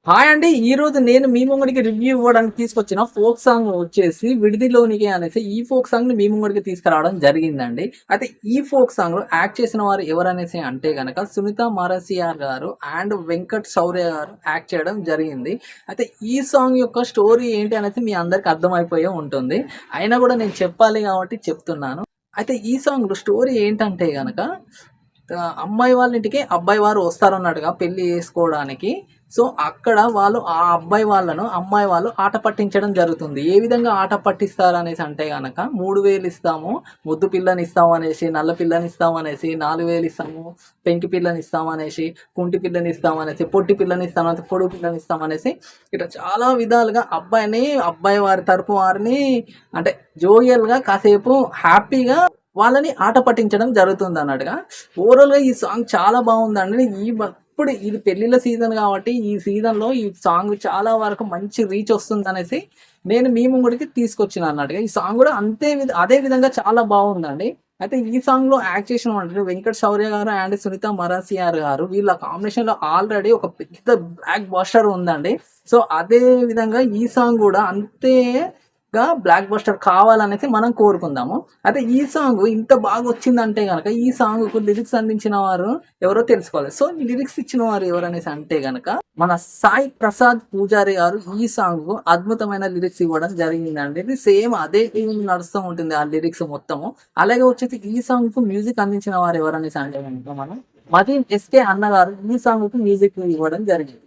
Hi అండి. ఈ రోజు నేను మీ ముంగడికి రివ్యూ ఇవ్వడానికి తీసుకొచ్చిన ఫోక్ సాంగ్ వచ్చేసి 'విడిదిలోనికే' అనేసి ఈ ఫోక్ సాంగ్‌ని మీ ముంగడికి తీసుకురావడం జరిగిందండి. అయితే ఈ ఫోక్ సాంగ్‌లో యాక్ట్ చేసిన వారు ఎవరనేసి అంటే గనక సునీత మారసియార్ గారు అండ్ వెంకట్ శౌర్య గారు యాక్ట్ చేయడం జరిగింది. అయితే ఈ సాంగ్ యొక్క స్టోరీ ఏంటి అనేసి మీ అందరికి అర్థమైపోయే ఉంటుంది. అయినా కూడా నేను చెప్పాలి కాబట్టి చెప్తున్నాను. అయితే ఈ సాంగ్‌లో స్టోరీ ఏంటంటే గనక అమ్మాయి వాళ్ళ ఇంటికి అబ్బాయి వారు వస్తారన్నట్టుగా పెళ్లి చేసుకోవడానికి. సో, అక్కడ వాళ్ళు ఆ అబ్బాయి వాళ్ళను, అమ్మాయి వాళ్ళు ఆట పట్టించడం జరుగుతుంది. ఏ విధంగా ఆట పట్టిస్తారనేసి అంటే గనక 3000 ఇస్తాము, ముద్దు పిల్లనిస్తాము అనేసి, నల్ల పిల్లనిస్తాము అనేసి, 4000 ఇస్తాము, పెంకి పిల్లనిస్తాము అనేసి, కుంటి పిల్లనిస్తాము అనేసి, పొట్టి పిల్లనిస్తాము అనేసి, పొడుగు పిల్లనిస్తాము అనేసి, ఇట్లా చాలా విధాలుగా అబ్బాయి వారి తరపు వారిని అంటే జోవియల్‌గా కాసేపు హ్యాపీగా వాళ్ళని ఆట పట్టించడం జరుగుతుందన్నట్టుగా. ఓవరాల్‌గా ఈ సాంగ్ చాలా బావుందండి. ఇప్పుడు ఇది పెళ్ళిళ్ళ సీజన్ కాబట్టి ఈ సీజన్‌లో ఈ సాంగ్ చాలా వరకు మంచి రీచ్ వస్తుందనేసి నేను మీ ముంగడికి తీసుకొచ్చినా అన్నట్టుగా. ఈ సాంగ్ గూడా అదే విధంగా చాలా బావుందండి. అయితే ఈ సాంగ్‌లో యాక్ట్ చేసిన వాళ్ళు వెంకట్ శౌర్య గారు అండ్ సునీత మరాసియార్ గారు. వీళ్ళ కాంబినేషన్‌లో ఆల్రెడీ ఒక పెద్ద బ్లాక్ బస్టర్ ఉందండి. సో, అదే విధంగా ఈ సాంగ్ గూడా బ్లాక్ బస్టర్ కావాలనేసి మనం కోరుకుందాము. అయితే ఈ సాంగ్ ఇంత బాగా వచ్చిందంటే గనక ఈ సాంగ్‌కు లిరిక్స్ అందించిన వారు ఎవరో తెలుసుకోవాలి. సో, లిరిక్స్ ఇచ్చిన వారు ఎవరనేసి అంటే గనక మన సాయి ప్రసాద్ పూజారి గారు ఈ సాంగ్‌కు అద్భుతమైన లిరిక్స్ ఇవ్వడం జరిగిందండి. ఇది సేమ్ అదే ట్యూన్ నడుస్తూ ఉంటుంది ఆ లిరిక్స్ మొత్తము. అలాగే వచ్చేసి ఈ సాంగ్‌కు మ్యూజిక్ అందించిన వారు ఎవరనేసి అంటే గనక మనం మదీన్ ఎస్‌కే అన్నగారు ఈ సాంగ్‌కు మ్యూజిక్ ఇవ్వడం జరిగింది.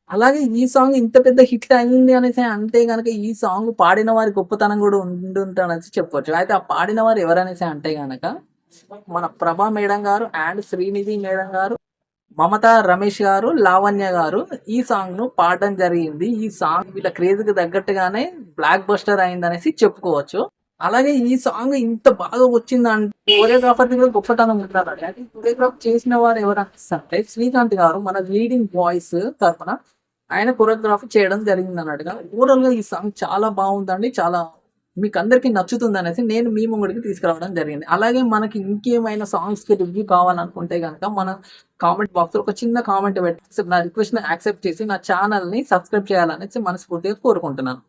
అలాగే ఈ సాంగ్ ఇంత పెద్ద హిట్ అయింది అనేసి అంటే గనక ఈ సాంగ్ పాడిన వారి గొప్పతనం గూడా ఉండుంటదనేసి చెప్పొచ్చు. అయితే ఆ పాడిన వారు ఎవరనేసి అంటే గనక మన ప్రభా మేడం గారు అండ్ శ్రీనిధి మేడం గారు, మమతా రమేష్ గారు, లావణ్య గారు ఈ సాంగ్‌ను పాడడం జరిగింది. ఈ సాంగ్ వీళ్ళ క్రేజ్‌కి తగ్గట్టుగానే బ్లాక్ బస్టర్ అయిందనేసి చెప్పుకోవచ్చు. అలాగే ఈ సాంగ్ ఇంత బాగా వచ్చిందంటే కొరియోగ్రాఫర్‌ది కూడా గొప్పతనం ఉండాలండి. అయితే కొరియోగ్రాఫ్ చేసిన వారు ఎవరనేసంటే శ్రీకాంత్ గారు మన లీడింగ్ వాయిస్ తరపున ఆయన కొరియోగ్రఫీ చేయడం జరిగిందన్నట్టుగా. ఓవరాల్‌గా ఈ సాంగ్ చాలా బావుందండి. చాలా మీకందరికి నచ్చుతుందనేసి నేను మీ ముంగడికి తీసుకురావడం జరిగింది. అలాగే మనకి ఇంకేమైనా సాంగ్స్‌కి రివ్యూ కావాలనుకుంటే గనక మన కామెంట్ బాక్స్‌లో ఒక చిన్న కామెంట్ పెట్టి నా రిక్వెస్ట్‌ని యాక్సెప్ట్ చేసి నా ఛానెల్‌ని సబ్స్క్రైబ్ చేయాలనేసి మనస్ఫూర్తిగా కోరుకుంటున్నాను.